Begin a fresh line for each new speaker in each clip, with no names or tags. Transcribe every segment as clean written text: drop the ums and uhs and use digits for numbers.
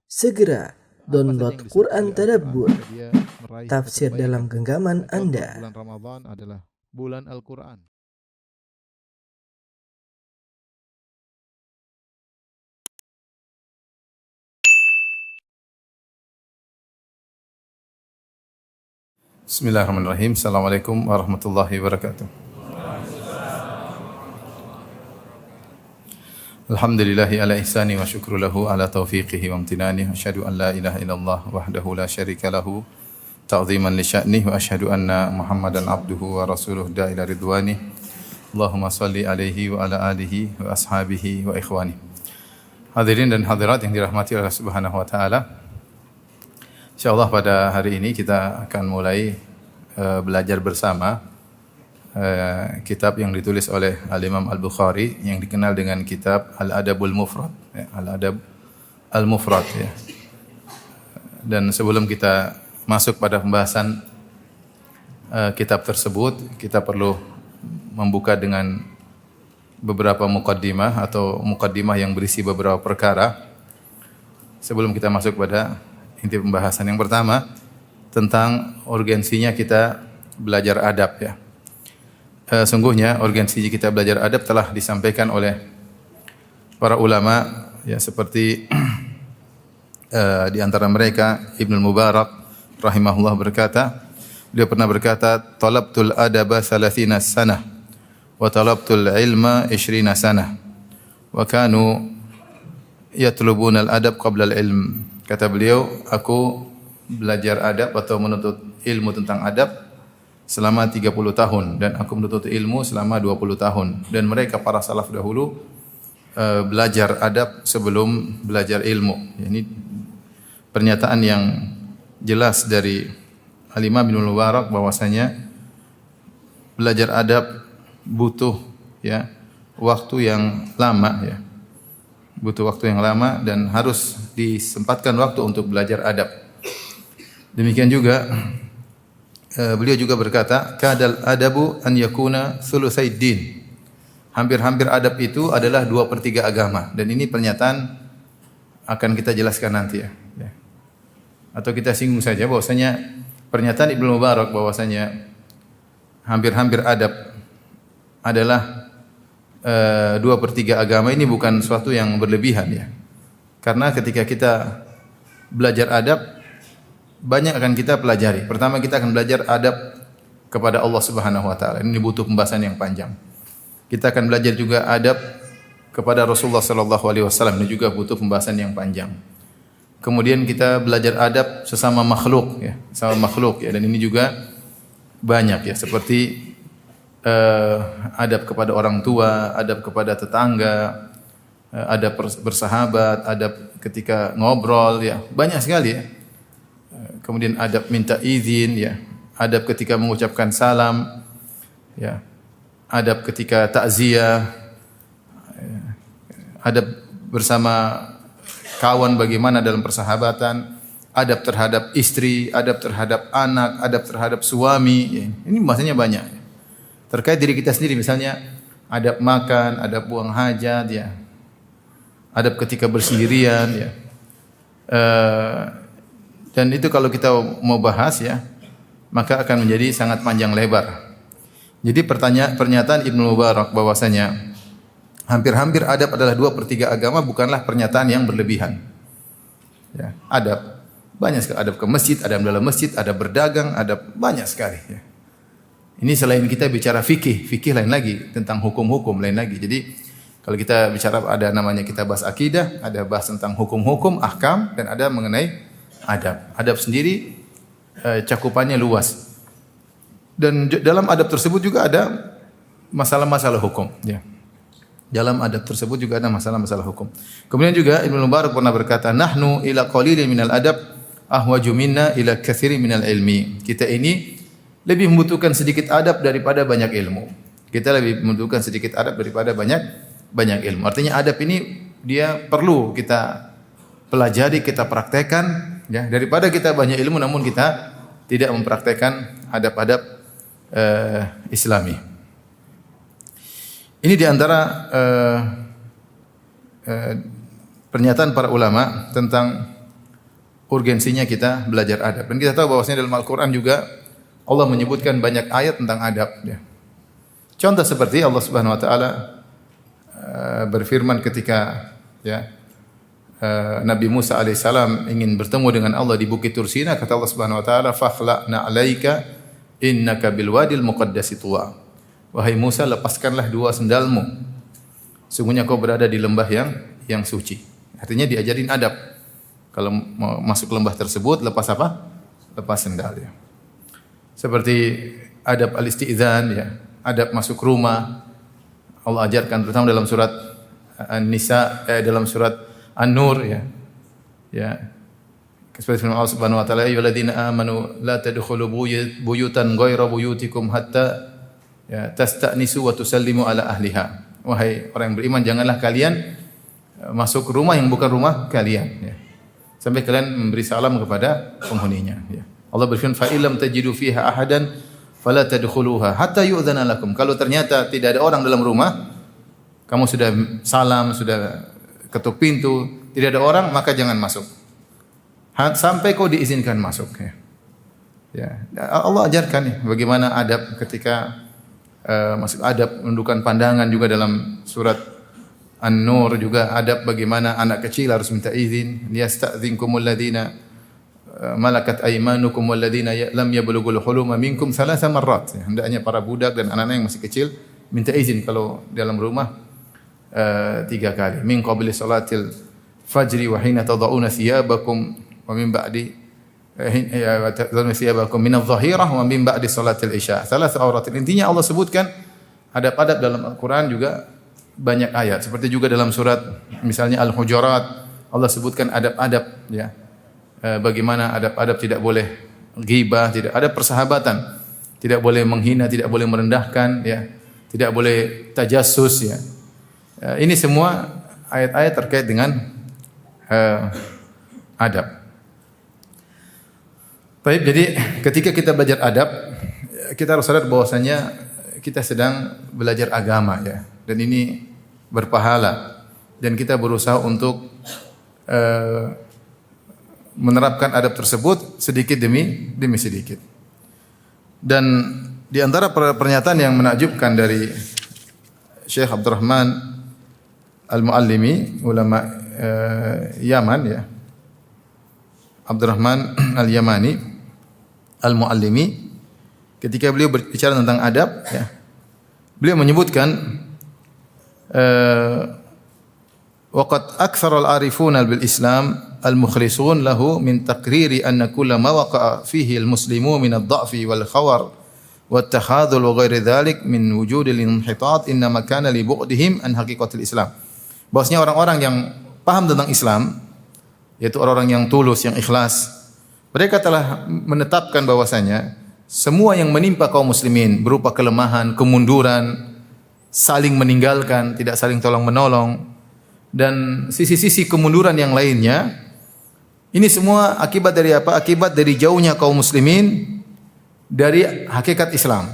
Segera download Quran Tadabbur,
dia meraih
tafsir
kebaikan.
dalam genggaman
Contoh,
Anda.
bulan Ramadan adalah bulan Al-Quran.
Bismillahirrahmanirrahim. Assalamualaikum warahmatullahi wabarakatuh. Alhamdulillahi ala ihsani wa syukru lahu ala taufiqihi wa amtinani. Asyhadu an la ilaha illallah wahdahu la syarika lahu ta'ziman li sya'nih wa asyhadu anna Muhammadan abduhu wa rasuluh da'ila ridwani. Allahumma salli alaihi wa ala alihi wa ashabihi wa ikhwani. Hadirin dan hadirat yang dirahmati Allah Subhanahu wa taala. Insyaallah pada hari ini kita akan mulai belajar bersama kitab yang ditulis oleh Al-Imam Al-Bukhari yang dikenal dengan kitab Al-Adabul Mufrad, ya, Al-Adab Al-Mufrad, ya. Dan sebelum kita masuk pada pembahasan kitab tersebut, kita perlu membuka dengan beberapa muqaddimah atau muqaddimah yang berisi beberapa perkara sebelum kita masuk pada inti pembahasan. Yang pertama tentang urgensinya kita belajar adab, ya. Sungguhnya urgensi kita belajar adab telah disampaikan oleh para ulama, ya, seperti di antara mereka Ibnu Mubarak rahimahullah berkata, beliau pernah berkata, talabtul adaba 30 sanah wa talabtul ilma 20 sanah wa kanu yatlubuna al-adab qabla al-ilm. Kata beliau, aku belajar adab atau menuntut ilmu tentang adab selama 30 tahun dan aku menuntut ilmu selama 20 tahun. Dan mereka para salaf dahulu belajar adab sebelum belajar ilmu. Ini pernyataan yang jelas dari Al-Imam Ibnu Mubarak bahwasanya belajar adab butuh, ya, waktu yang lama, ya. Butuh waktu yang lama dan harus disempatkan waktu untuk belajar adab. Demikian juga beliau juga berkata, kadal adabu an yakuna thulutsai din. Hampir-hampir adab itu adalah 2/3 agama. Dan ini pernyataan akan kita jelaskan nanti, ya. Atau kita singgung saja bahwasanya pernyataan Ibnu Mubarak bahwasanya hampir-hampir adab adalah 2/3 agama ini bukan suatu yang berlebihan, ya. Karena ketika kita belajar adab, banyak akan kita pelajari. Pertama kita akan belajar adab kepada Allah Subhanahu wa taala. Ini butuh pembahasan yang panjang. Kita akan belajar juga adab kepada Rasulullah sallallahu alaihi wasallam. Ini juga butuh pembahasan yang panjang. Kemudian kita belajar adab sesama makhluk, ya, sama makhluk, ya, dan ini juga banyak, ya, seperti adab kepada orang tua, adab kepada tetangga, adab bersahabat, adab ketika ngobrol, ya, banyak sekali, ya. Kemudian adab minta izin, ya, adab ketika mengucapkan salam, ya, adab ketika takziah, adab bersama kawan bagaimana dalam persahabatan, adab terhadap istri, adab terhadap anak, adab terhadap suami, ya. Ini bahasanya banyak, ya. Terkait diri kita sendiri, misalnya adab makan, adab buang hajat, ya, adab ketika bersendirian, ya. Dan itu kalau kita mau bahas, ya, maka akan menjadi sangat panjang lebar. Jadi pernyataan Ibnu Mubarak bahwasanya hampir-hampir adab adalah 2/3 agama bukanlah pernyataan yang berlebihan. Ya, adab banyak sekali, adab ke masjid, adab dalam masjid, adab berdagang, adab banyak sekali, ya. Ini selain kita bicara fikih lain lagi, tentang hukum-hukum lain lagi. Jadi kalau kita bicara ada namanya kita bahas akidah, ada bahas tentang hukum-hukum, ahkam, dan ada mengenai adab. Adab sendiri cakupannya luas. Dan dalam adab tersebut juga ada masalah-masalah hukum, ya. Dalam adab tersebut juga ada masalah-masalah hukum. Kemudian juga Ibnu Mubarak pernah berkata, nahnu ila qalilin minal adab ahwaju minna ila katsirin minal ilmi. Kita ini lebih membutuhkan sedikit adab daripada banyak ilmu. Kita lebih membutuhkan sedikit adab daripada banyak ilmu. Artinya adab ini dia perlu kita pelajari, kita praktekkan, ya, daripada kita banyak ilmu namun kita tidak mempraktekkan adab-adab Islami. Ini diantara pernyataan para ulama tentang urgensinya kita belajar adab. Dan kita tahu bahwasanya dalam Al-Qur'an juga Allah menyebutkan banyak ayat tentang adab ya. Contoh seperti Allah Subhanahu wa taala berfirman ketika ya Nabi Musa alaihissalam ingin bertemu dengan Allah di Bukit Tursina, kata Allah Subhanahu wa taala, "Fakhla'na 'alaika innaka bil wadil muqaddasi tuwa." Wahai Musa, lepaskanlah dua sendalmu. Sungguhnya kau berada di lembah yang suci. Artinya diajarin adab. Kalau mau masuk lembah tersebut, lepas apa? Lepas sendal ya. Seperti adab al-isti'dzan ya, adab masuk rumah. Allah ajarkan terutama dalam surat An-Nisa, dalam surat An-Nur ya. Ya. Seperti firman Allah Subhanahu wa taala, "Ya ayyuhalladzina amanu la tadkhulu buyutan ghayra buyutikum hatta ya tasta'nisu wa tusallimu ala ahliha." Wahai orang yang beriman, janganlah kalian masuk rumah yang bukan rumah kalian ya. Sampai kalian memberi salam kepada penghuninya ya. Allah berfirman, "Fa illam tajidu fiha ahadan fala tadkhuluha hatta yu'dzana lakum." Kalau ternyata tidak ada orang dalam rumah, kamu sudah salam, sudah ketuk pintu, tidak ada orang, maka jangan masuk. Sampai kau diizinkan masuk. Ya. Allah ajarkan nih bagaimana adab ketika masuk, adab menundukkan pandangan juga dalam surat An-Nur, juga adab bagaimana anak kecil harus minta izin. Liyasta'dzinkumul ladzina malakat aymanukum wal ladzina lam yablughul huluma minkum thalatha marrat. Hendaknya para budak dan anak-anak yang masih kecil minta izin kalau dalam rumah 3 kali. Min qabli salatil fajri wa hina tad'una thiyabakum wa min ba'di tad'una thiyabakum min adh-dhahirah wa min ba'di salatil isya. Salah auratin. Intinya Allah sebutkan adab-adab dalam Al-Qur'an juga banyak ayat. Seperti juga dalam surat misalnya Al-Hujurat Allah sebutkan adab-adab ya. Bagaimana adab-adab tidak boleh ghibah, tidak ada persahabatan. Tidak boleh menghina, tidak boleh merendahkan ya. Tidak boleh tajassus ya. Ini semua ayat-ayat terkait dengan adab. Baik, jadi ketika kita belajar adab, kita harus sadar bahwasanya kita sedang belajar agama ya. Dan ini berpahala. Dan kita berusaha untuk menerapkan adab tersebut sedikit demi sedikit. Dan di antara pernyataan yang menakjubkan dari Syekh Abdurrahman Al-Muallimi, ulama Yaman ya. Abdurrahman Al-Yamani Al-Muallimi, ketika beliau berbicara tentang adab ya. Beliau menyebutkan waqad aktsara al-arifuna bil Islam al-mukhlisun lahu min taqriri anna kulla ma waqa'a fihi al-muslimu min ad-dha'fi wal khawar wa at-takhadhul wa ghairi dhalik min wujudil inhitat innama kana li bu'dihim an haqiqatil Islam. Bahwasanya orang-orang yang paham tentang Islam, yaitu orang-orang yang tulus, yang ikhlas, mereka telah menetapkan bahwasanya semua yang menimpa kaum muslimin berupa kelemahan, kemunduran, saling meninggalkan, tidak saling tolong menolong, dan sisi-sisi kemunduran yang lainnya, ini semua akibat dari apa? Akibat dari jauhnya kaum muslimin dari hakikat Islam.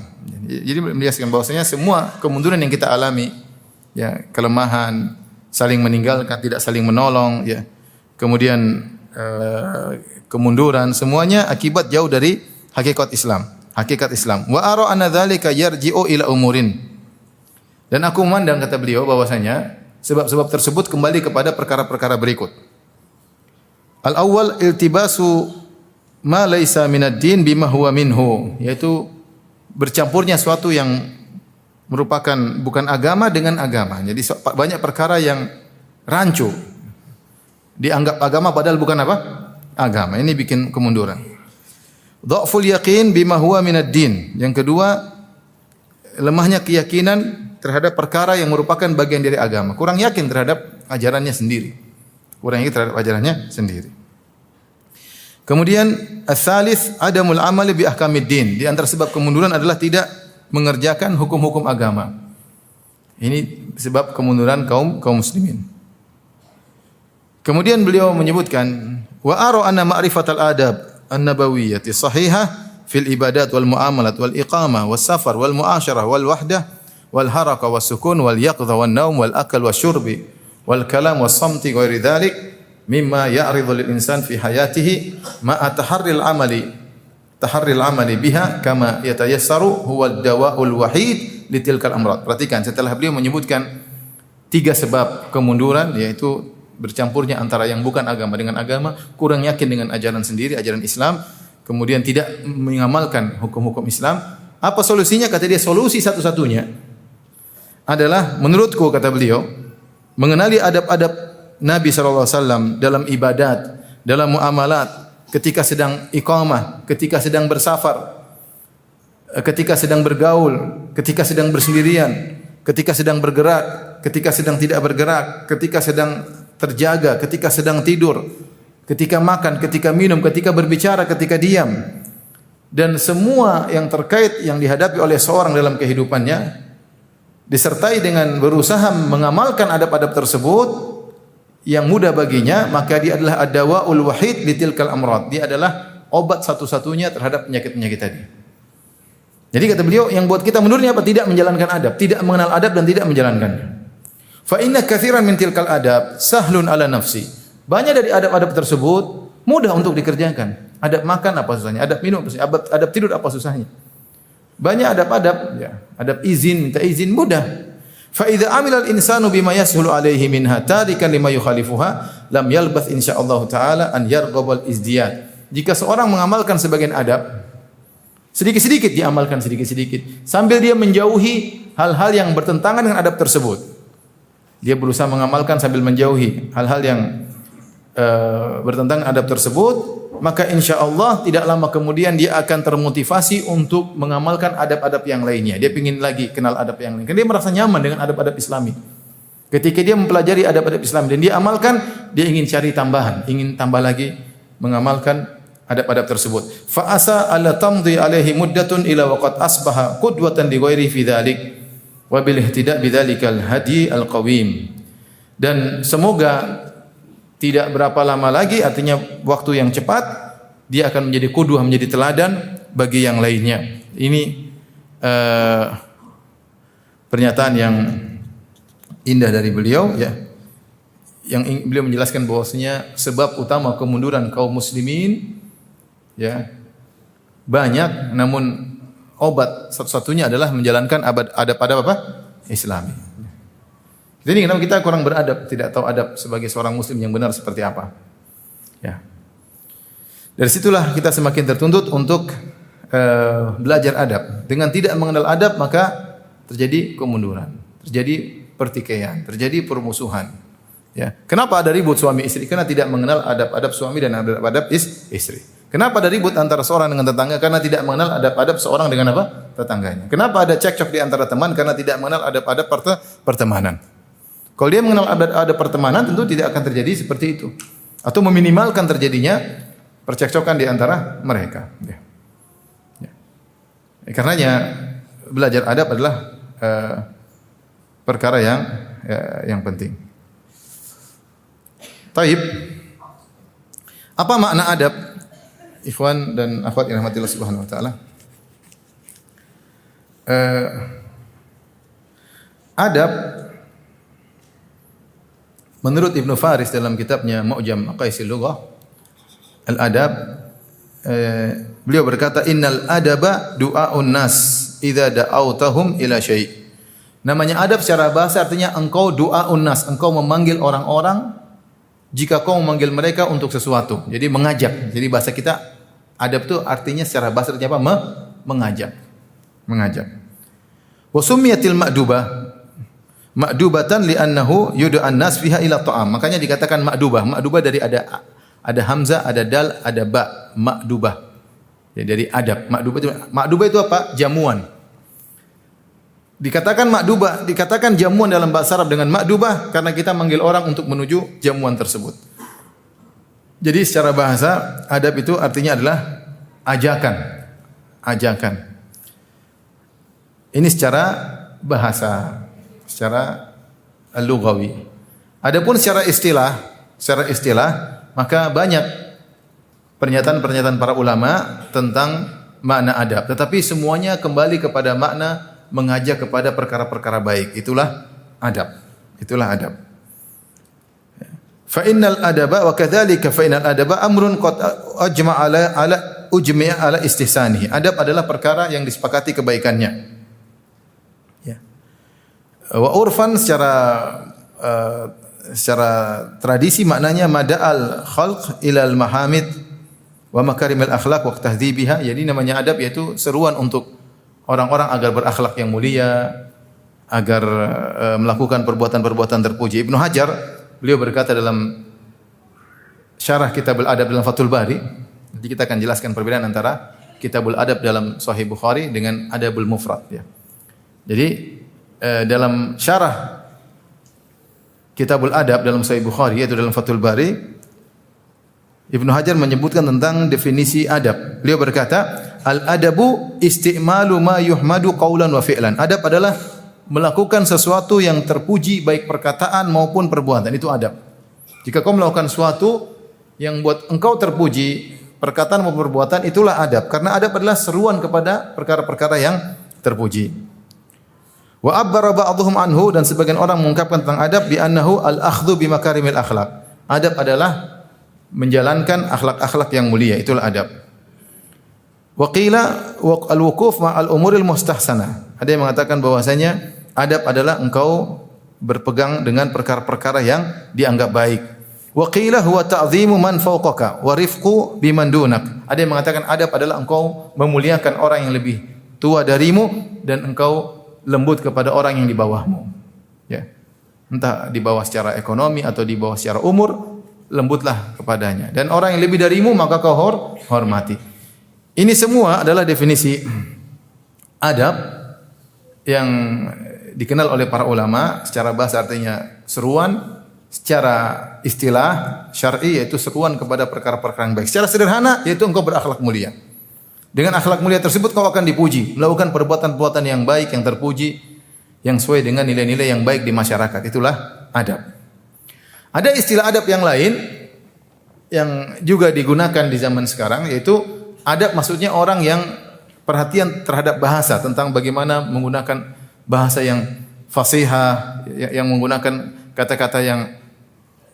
Jadi menjelaskan bahwasanya semua kemunduran yang kita alami, ya, kelemahan, saling meninggalkan, tidak saling menolong, ya, kemudian kemunduran, semuanya akibat jauh dari hakikat Islam. Hakikat Islam. Wa ara anna dzalika yarji'u ila umurin. Dan aku memandang, kata beliau, bahwasanya sebab-sebab tersebut kembali kepada perkara-perkara berikut. Al-awwal iltibasu ma laisa minad din bima huwa minhu, yaitu bercampurnya suatu yang merupakan bukan agama dengan agama. Jadi banyak perkara yang rancu dianggap agama padahal bukan apa? Agama. Ini bikin kemunduran. Dha'ful yaqin bima huwa minad din. Yang kedua, lemahnya keyakinan terhadap perkara yang merupakan bagian dari agama. Kurang yakin terhadap ajarannya sendiri. Kurang yakin terhadap ajarannya sendiri. Kemudian ats-tsalits adamul amali bi ahkamid din. Di antara sebab kemunduran adalah tidak mengerjakan hukum-hukum agama. Ini sebab kemunduran kaum muslimin. Kemudian beliau menyebutkan wa ara anna ma'rifatal adab an-nabawiyyati sahihah fil ibadat wal muamalat wal iqamah was safar wal muasyarah wal wahdah wal haraka was sukun wal yaqdha wan naum wal akal wasyurbi wal kalam was samti ghairi dzalik mimma ya'ridu lil insan fi hayatihi ma'a taharril amali biha kama yatayassaru huwa ad-dawa'ul wahid litilkal amrad. Perhatikan, setelah beliau menyebutkan 3 sebab kemunduran, yaitu bercampurnya antara yang bukan agama dengan agama, kurang yakin dengan ajaran sendiri, ajaran Islam, kemudian tidak mengamalkan hukum-hukum Islam. Apa solusinya? Kata dia, solusi satu-satunya adalah menurutku, kata beliau, mengenali adab-adab Nabi SAW dalam ibadat, dalam muamalat, ketika sedang iqamah, ketika sedang bersafar, ketika sedang bergaul, ketika sedang bersendirian, ketika sedang bergerak, ketika sedang tidak bergerak, ketika sedang terjaga, ketika sedang tidur, ketika makan, ketika minum, ketika berbicara, ketika diam. Dan semua yang terkait yang dihadapi oleh seorang dalam kehidupannya disertai dengan berusaha mengamalkan adab-adab tersebut yang mudah baginya, maka dia adalah ad-dawa'ul wahid litilkal amrad. Dia adalah obat satu-satunya terhadap penyakit-penyakit tadi. Jadi kata beliau, yang buat kita mundurnya apa? Tidak menjalankan adab, tidak mengenal adab dan tidak menjalankannya. Fa inna katsiran min tilkal adab sahlun ala nafsi. Banyak dari adab-adab tersebut mudah untuk dikerjakan. Adab makan apa susahnya? Adab minum apa susahnya? Adab tidur apa susahnya? Banyak adab-adab, ya. Adab izin, minta izin mudah. Fa idza amila al-insanu bima yashulu alaihi minha tarikan lima yukhalifuha lam yalbath insyaallah taala an yarghabal izdiyad. Jika seorang mengamalkan sebagian adab, sedikit-sedikit dia amalkan sedikit-sedikit sambil dia menjauhi hal-hal yang bertentangan dengan adab tersebut. Dia berusaha mengamalkan sambil menjauhi hal-hal yang bertentangan adab tersebut, maka insyaallah tidak lama kemudian dia akan termotivasi untuk mengamalkan adab-adab yang lainnya. Dia ingin lagi kenal adab yang lain. Karena dia merasa nyaman dengan adab-adab Islami. Ketika dia mempelajari adab-adab Islam dan dia amalkan, dia ingin cari tambahan, ingin tambah lagi mengamalkan adab-adab tersebut. Fa asa alla tamdi alaihi muddatun ila waqad asbaha qudwatan li ghairi fi dzalik wa bil ihtida' bidzalikal hadi al-qawim. Dan semoga tidak berapa lama lagi, artinya waktu yang cepat, dia akan menjadi qudwah, menjadi teladan bagi yang lainnya. Ini pernyataan yang indah dari beliau, ya. Yang beliau menjelaskan bahwasanya sebab utama kemunduran kaum muslimin, ya, banyak, namun obat satu-satunya adalah menjalankan adab-adab apa? Islami. Jadi kenapa kita kurang beradab, tidak tahu adab sebagai seorang muslim yang benar seperti apa. Ya. Dari situlah kita semakin tertuntut untuk belajar adab. Dengan tidak mengenal adab maka terjadi kemunduran, terjadi pertikaian, terjadi permusuhan. Ya. Kenapa ada ribut suami istri? Karena tidak mengenal adab-adab suami dan adab-adab istri. Kenapa ada ribut antara seorang dengan tetangga? Karena tidak mengenal adab-adab seorang dengan apa? Tetangganya. Kenapa ada cekcok di antara teman? Karena tidak mengenal adab-adab pertemanan. Kalau dia mengenal adab pertemanan, tentu tidak akan terjadi seperti itu. Atau meminimalkan terjadinya percekcokan di antara mereka. Ya. Ya. Karenanya belajar adab adalah perkara yang penting. Taib. Apa makna adab? Ikhwan dan akhwat yang dirahmati Allah Subhanahu wa taala. Adab menurut Ibnu Faris dalam kitabnya Mu'jam Maqaisil Lughah Al-Adab, beliau berkata innal adaba du'aun nas idza da'awtahum ila syai'. Namanya adab secara bahasa artinya engkau du'aun nas, engkau memanggil orang-orang jika kau memanggil mereka untuk sesuatu. Jadi mengajak. Jadi bahasa kita adab itu artinya secara bahasa artinya apa? Mengajak. Mengajak. Wa summiyatil ma'dubah ma'dubatan li'annahu yud'an nas fiha ila ta'am. Makanya dikatakan ma'dubah. Ma'dubah dari ada hamzah, ada dal, ada ba. Ma'dubah. Jadi dari adab. Ma'dubah itu apa? Jamuan. Dikatakan ma'dubah, dikatakan jamuan dalam bahasa Arab dengan ma'dubah karena kita manggil orang untuk menuju jamuan tersebut. Jadi secara bahasa adab itu artinya adalah ajakan. Ajakan. Ini secara bahasa, secara lughawi. Adapun secara istilah, maka banyak pernyataan-pernyataan para ulama tentang makna adab, tetapi semuanya kembali kepada makna mengajak kepada perkara-perkara baik. Itulah adab. Itulah adab. Fa innal adaba wa kadzalika fa innal adaba amrun qad ajma'a ujmi'a ala istihsanihi. Adab adalah perkara yang disepakati kebaikannya. Ya. Wa urfan secara tradisi maknanya mada'al khalq ilal mahamid wa makarimil akhlaq wa tahdhibiha. Jadi namanya adab yaitu seruan untuk orang-orang agar berakhlak yang mulia, agar melakukan perbuatan-perbuatan terpuji. Ibnu Hajar beliau berkata dalam syarah Kitabul Adab dalam Fathul Bari, nanti kita akan jelaskan perbedaan antara Kitabul Adab dalam Sahih Bukhari dengan Adabul Mufrad ya. Jadi dalam syarah Kitabul Adab dalam Sahih Bukhari yaitu dalam Fathul Bari, Ibnu Hajar menyebutkan tentang definisi adab. Beliau berkata, al-adabu isti'malu ma yuhmadu qaulan wa fi'lan. Adab adalah melakukan sesuatu yang terpuji baik perkataan maupun perbuatan. Itu adab. Jika kau melakukan sesuatu yang buat engkau terpuji, perkataan maupun perbuatan, itulah adab. Karena adab adalah seruan kepada perkara-perkara yang terpuji. Wa abbara ba'dhum anhu, dan sebagian orang mengungkapkan tentang adab bi annahu al-akhdhu bi makarimil akhlaq. Adab adalah menjalankan akhlak-akhlak yang mulia, itulah adab. Wa qila al-wuquf ma'al umuril mustahsanah. Ada yang mengatakan bahwasanya adab adalah engkau berpegang dengan perkara-perkara yang dianggap baik. Wa qila huwa ta'dhimu man fawqaka wa rifqu biman dunak. Ada yang mengatakan adab adalah engkau memuliakan orang yang lebih tua darimu dan engkau lembut kepada orang yang di bawahmu. Ya. Entah di bawah secara ekonomi atau di bawah secara umur, lembutlah kepadanya. Dan orang yang lebih darimu maka kau hormati. Ini semua adalah definisi adab yang dikenal oleh para ulama. Secara bahasa artinya seruan, secara istilah syar'i yaitu seruan kepada perkara-perkara yang baik. Secara sederhana yaitu engkau berakhlak mulia. Dengan akhlak mulia tersebut kau akan dipuji, melakukan perbuatan-perbuatan yang baik, yang terpuji, yang sesuai dengan nilai-nilai yang baik di masyarakat. Itulah adab. Ada istilah adab yang lain yang juga digunakan di zaman sekarang, yaitu adab maksudnya orang yang perhatian terhadap bahasa, tentang bagaimana menggunakan bahasa yang fasihah, yang menggunakan kata-kata yang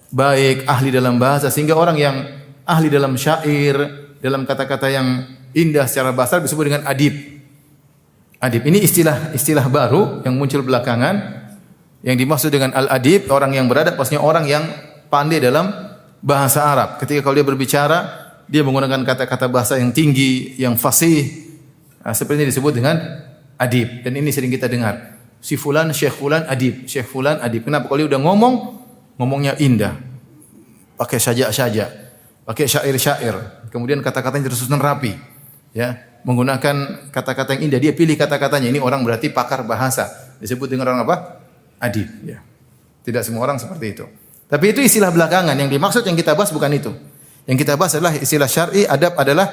baik, ahli dalam bahasa, sehingga orang yang ahli dalam syair, dalam kata-kata yang indah secara bahasa disebut dengan adib. Adib ini istilah baru yang muncul belakangan. Yang dimaksud dengan al-adib, orang yang beradab, maksudnya orang yang pandai dalam bahasa Arab. Ketika kalau dia berbicara, dia menggunakan kata-kata bahasa yang tinggi, yang fasih. Nah, seperti ini disebut dengan adib. Dan ini sering kita dengar. Si fulan, syekh fulan, adib. Syekh fulan, adib. Kenapa? Kalau dia udah ngomongnya indah. Pakai saja, pakai syair-syair. Kemudian kata-katanya tersusun rapi. Ya, menggunakan kata-kata yang indah. Dia pilih kata-katanya. Ini orang berarti pakar bahasa. Disebut dengan orang apa? Adib. Ya. Tidak semua orang seperti itu. Tapi itu istilah belakangan. Yang dimaksud yang kita bahas bukan itu. Yang kita bahas adalah istilah syar'i. Adab adalah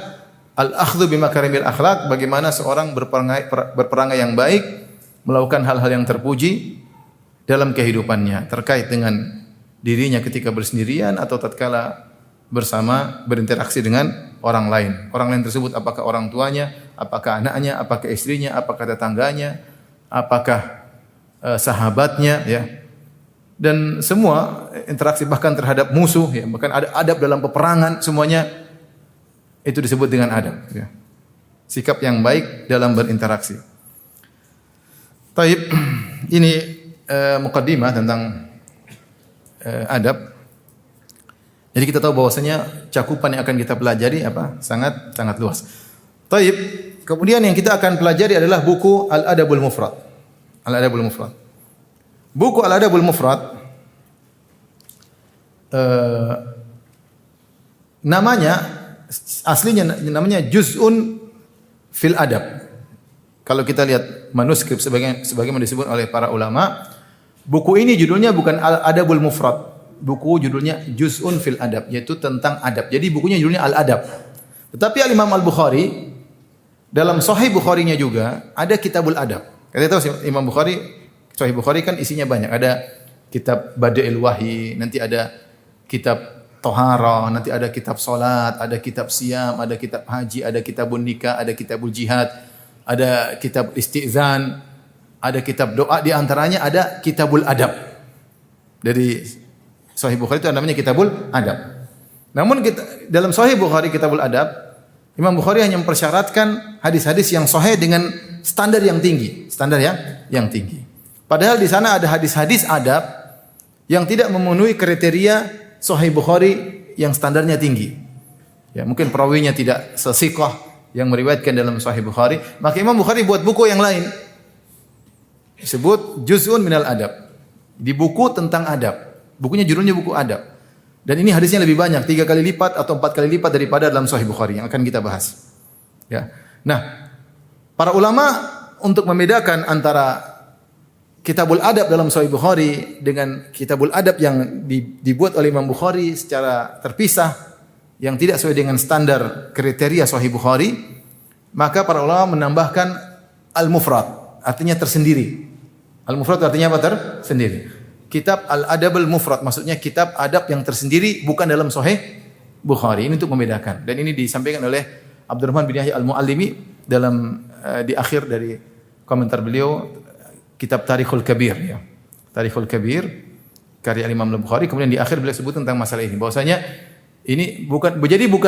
al-akhdhu bimakarimil akhlaq. Bagaimana seorang berperangai yang baik, melakukan hal-hal yang terpuji dalam kehidupannya, terkait dengan dirinya ketika bersendirian atau tatkala bersama berinteraksi dengan orang lain. Orang lain tersebut apakah orang tuanya, apakah anaknya, apakah istrinya, apakah tetangganya, apakah sahabatnya, ya. Dan semua interaksi bahkan terhadap musuh, ya, bahkan ada adab dalam peperangan, semuanya itu disebut dengan adab, ya. Sikap yang baik dalam berinteraksi. Taib, ini muqaddimah tentang adab. Jadi kita tahu bahwasanya cakupan yang akan kita pelajari sangat luas. Taib, kemudian yang kita akan pelajari adalah buku Al-Adabul Mufrad. Al-Adabul Mufrad. Buku Al-Adabul Mufrad aslinya namanya Juz'un fil Adab. Kalau kita lihat manuskrip sebagaimana disebut oleh para ulama, buku ini judulnya bukan Al-Adabul Mufrad. Buku judulnya Juz'un fil Adab, yaitu tentang adab. Jadi bukunya judulnya Al-Adab. Tetapi Al-Imam Al-Bukhari dalam Sahih Bukharinya juga ada Kitabul Adab. Kita tahu Imam Bukhari, Sahih Bukhari kan isinya banyak. Ada kitab Bada'il Wahyi, nanti ada kitab Tohara, nanti ada kitab Salat, ada kitab Siyam, ada kitab Haji, ada kitabun Nikah, ada kitabul Jihad, ada kitab Istizan, ada kitab doa, di antaranya ada Kitabul Adab. Dari Sahih Bukhari itu namanya Kitabul Adab. Namun dalam Sahih Bukhari Kitabul Adab, Imam Bukhari hanya mempersyaratkan hadis-hadis yang sahih dengan standar yang tinggi, yang tinggi. Padahal di sana ada hadis-hadis adab yang tidak memenuhi kriteria Sahih Bukhari yang standarnya tinggi. Ya, mungkin perawinya tidak sesiqah yang meriwayatkan dalam Sahih Bukhari, maka Imam Bukhari buat buku yang lain. Disebut Juz'un Minal Adab. Di buku tentang adab. Bukunya judulnya buku adab. Dan ini hadisnya lebih banyak, 3 kali lipat atau 4 kali lipat daripada dalam Sahih Bukhari yang akan kita bahas. Ya. Nah, para ulama untuk membedakan antara Kitabul Adab dalam Sahih Bukhari dengan Kitabul Adab yang dibuat oleh Imam Bukhari secara terpisah yang tidak sesuai dengan standar kriteria Sahih Bukhari, maka para ulama menambahkan al-mufrad, artinya tersendiri. Al-mufrad artinya apa? Tersendiri. Kitab Al-Adabul Mufrad maksudnya kitab adab yang tersendiri bukan dalam Sahih Bukhari. Ini untuk membedakan. Dan ini disampaikan oleh Abdurrahman bin Yahya Al-Muallimi dalam di akhir dari komentar beliau kitab Tarikhul Kabir ya. Tarikhul Kabir karya Imam Al-Bukhari, kemudian di akhir beliau sebut tentang masalah ini bahwasanya ini bukan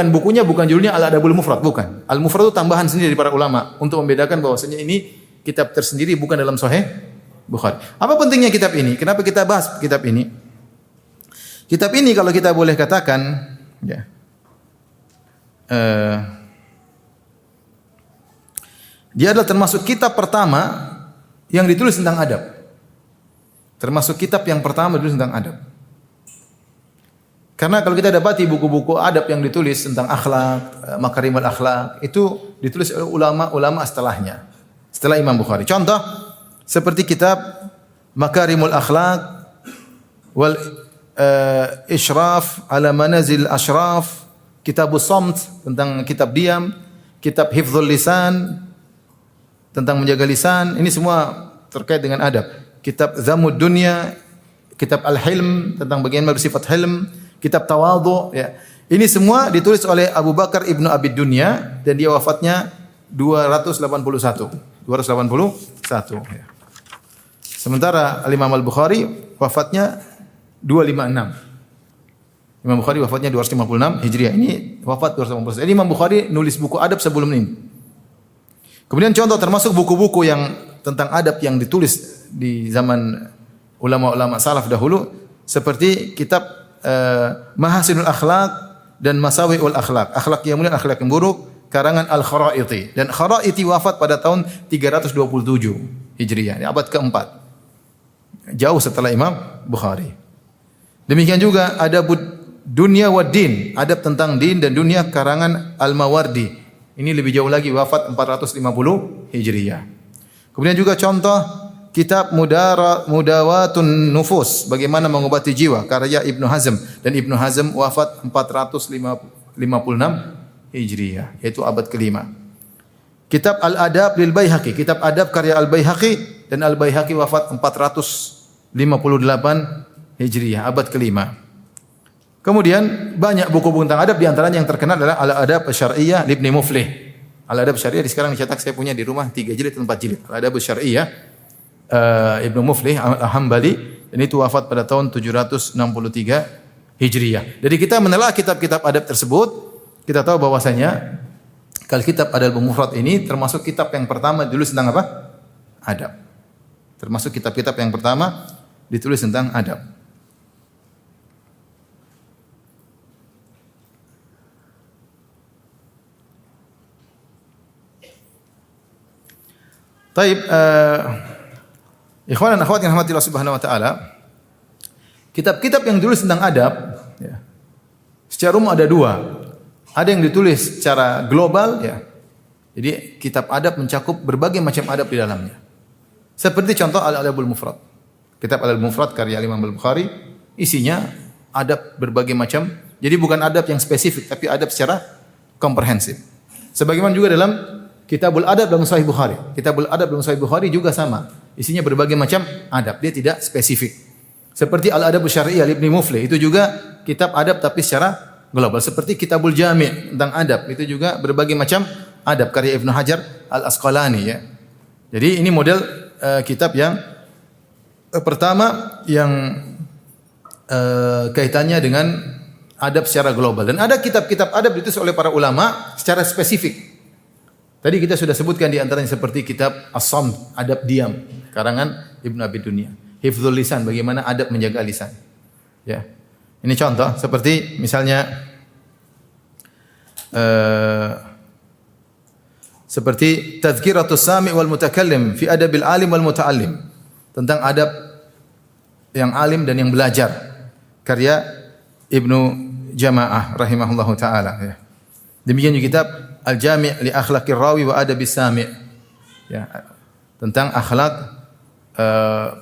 bukunya bukan judulnya Al-Adabul Mufrad, bukan. Al-Mufrad itu tambahan sendiri dari para ulama untuk membedakan bahwasanya ini kitab tersendiri bukan dalam Sahih Bukhari. Apa pentingnya kitab ini? Kenapa kita bahas kitab ini? Kitab ini kalau kita boleh katakan, ya, dia adalah termasuk kitab pertama yang ditulis tentang adab. Termasuk kitab yang pertama ditulis tentang adab. Karena kalau kita dapati buku-buku adab yang ditulis tentang akhlak, makarimul akhlak, itu ditulis oleh ulama-ulama setelahnya. Setelah Imam Bukhari. Contoh seperti kitab Makarimul Akhlaq wal Ishraf ala Manazil Ashraf, Kitabus Samt tentang kitab diam, kitab Hifdzul Lisan tentang menjaga lisan, ini semua terkait dengan adab. Kitab Zamud Dunya, kitab Al-Hilm tentang bagaimana bersifat hilm, kitab Tawadhu ya. Ini semua ditulis oleh Abu Bakar Ibnu Abi Dunya dan dia wafatnya 281 ya. Sementara Imam Al-Bukhari wafatnya 256. Imam Bukhari wafatnya 256 Hijriah. Ini wafat 256. Jadi Imam Bukhari nulis buku adab sebelum ini. Kemudian contoh termasuk buku-buku yang tentang adab yang ditulis di zaman ulama-ulama salaf dahulu seperti kitab Mahasinul Akhlaq dan Masawi'ul Akhlaq. Akhlak yang mulia, akhlak yang buruk, karangan Al-Kharaiti. Dan Kharaiti wafat pada tahun 327 Hijriah, abad keempat. Jauh setelah Imam Bukhari. Demikian juga Adabud Dunya wad Din, adab tentang din dan dunia karangan Al-Mawardi. Ini lebih jauh lagi, wafat 450 Hijriah. Kemudian juga contoh kitab Mudawatun Nufus, bagaimana mengobati jiwa, karya Ibnu Hazm, dan Ibnu Hazm wafat 456 Hijriah, yaitu abad kelima. Kitab Al-Adab lil Baihaqi, kitab adab karya Al-Baihaqi, dan Al-Baihaqi wafat 458 Hijriah, abad kelima. Kemudian banyak buku-buku tentang adab, di antaranya yang terkenal adalah Al-Adab Syar'iyyah Ibnu Muflih. Al-Adab Syar'iyyah sekarang dicetak, saya punya di rumah 3 jilid atau 4 jilid. Al-Adab Syar'iyyah Ibnu Muflih Al-Hambali, dan itu wafat pada tahun 763 Hijriah. Jadi kita menelaah kitab-kitab adab tersebut, kita tahu bahwasanya kalau kitab Adabul Mufrad ini termasuk kitab yang pertama ditulis tentang apa? Adab. Termasuk kitab-kitab yang pertama ditulis tentang adab. Taib, ikhwan dan akhwat yang rahmati Allah Subhanahu wa taala, kitab-kitab yang ditulis tentang adab ya, secara umum ada 2. Ada yang ditulis secara global ya. Jadi kitab adab mencakup berbagai macam adab di dalamnya. Seperti contoh Al-Adabul Mufrad. Kitab Al-Adabul Mufrad karya Imam Al-Bukhari isinya adab berbagai macam. Jadi bukan adab yang spesifik tapi adab secara komprehensif. Sebagaimana juga dalam Kitabul Adab dalam Sahih Bukhari. Kitabul Adab dalam Sahih Bukhari juga sama. Isinya berbagai macam adab. Dia tidak spesifik. Seperti Al-Adab Syar'iyyah Ibnu Muflih, itu juga kitab adab tapi secara global. Seperti Kitabul Jami' tentang adab, itu juga berbagai macam adab karya Ibnu Hajar Al-Asqalani ya. Jadi ini model kitab yang pertama yang kaitannya dengan adab secara global. Dan ada kitab-kitab adab ditulis oleh para ulama secara spesifik. Tadi kita sudah sebutkan di antaranya seperti kitab As-Samt, adab diam, karangan Ibnu Abi Dunya. Hifdzul lisan, bagaimana adab menjaga lisan. Ya. Ini contoh seperti misalnya seperti Tadhkiratus Sami' wal Mutakallim fi Adabil Alim wal Muta'allim, tentang adab yang alim dan yang belajar, karya Ibnu Jamaah rahimahullahu taala, ya. Demikian juga kitab Al-Jami' li Akhlaqir Rawi wa Adabis Sami', ya, tentang akhlak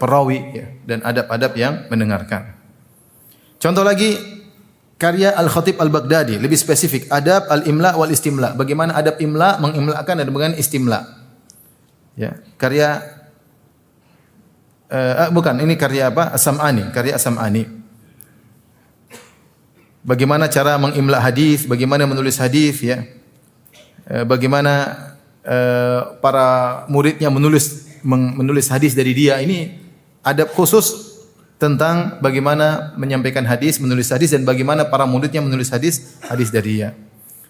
perawi, ya, dan adab-adab yang mendengarkan. Contoh lagi karya Al-Khatib Al-Baghdadi, lebih spesifik, adab al-imla wal istimla, bagaimana adab imla, mengimlakan, dan bagaimana istimla. Ya, karya bukan, ini karya apa? As-Sam'ani, karya As-Sam'ani. Bagaimana cara mengimla hadis, bagaimana menulis hadis, ya. Bagaimana para muridnya menulis hadis dari dia. Ini adab khusus tentang bagaimana menyampaikan hadis, menulis hadis, dan bagaimana para muridnya menulis hadis dari dia.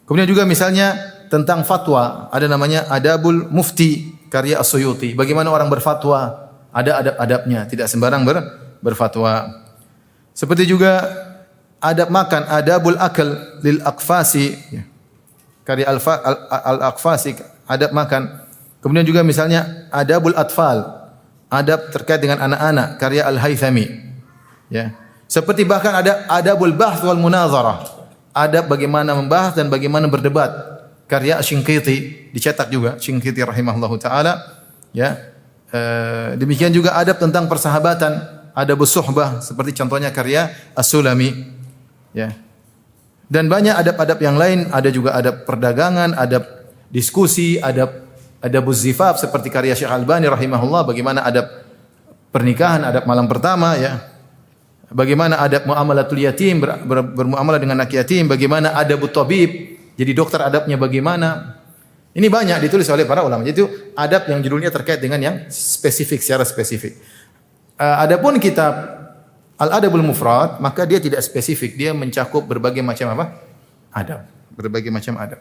Kemudian juga misalnya tentang fatwa, ada namanya Adabul Mufti karya As-Suyuti. Bagaimana orang berfatwa, ada adab-adabnya, tidak sembarang berfatwa. Seperti juga adab makan, Adabul Akal lil Aqfasi, ya, karya Al-Aqfasi, adab makan. Kemudian juga misalnya Adabul Atfal, adab terkait dengan anak-anak, karya Al-Haythami, ya. Seperti bahkan ada Adabul Bahth wal Munazarah, adab bagaimana membahas dan bagaimana berdebat, karya Asy-Shinqiti, dicetak juga Shinqiti rahimahullahu taala, ya. Demikian juga adab tentang persahabatan, Adabus Suhbah, seperti contohnya karya As-Sulami, ya. Dan banyak adab-adab yang lain, ada juga adab perdagangan, adab diskusi, adabuz zifaf, seperti karya Syekh Albani rahimahullah, bagaimana adab pernikahan, adab malam pertama, ya. Bagaimana adab muamalatul yatim, bermuamalah dengan anak yatim, bagaimana adabut tabib, jadi dokter adabnya bagaimana. Ini banyak ditulis oleh para ulama. Jadi itu adab yang judulnya terkait dengan yang spesifik, secara spesifik. Adapun kitab Al-Adabul Mufrad, maka dia tidak spesifik, dia mencakup berbagai macam apa? Adab, berbagai macam adab.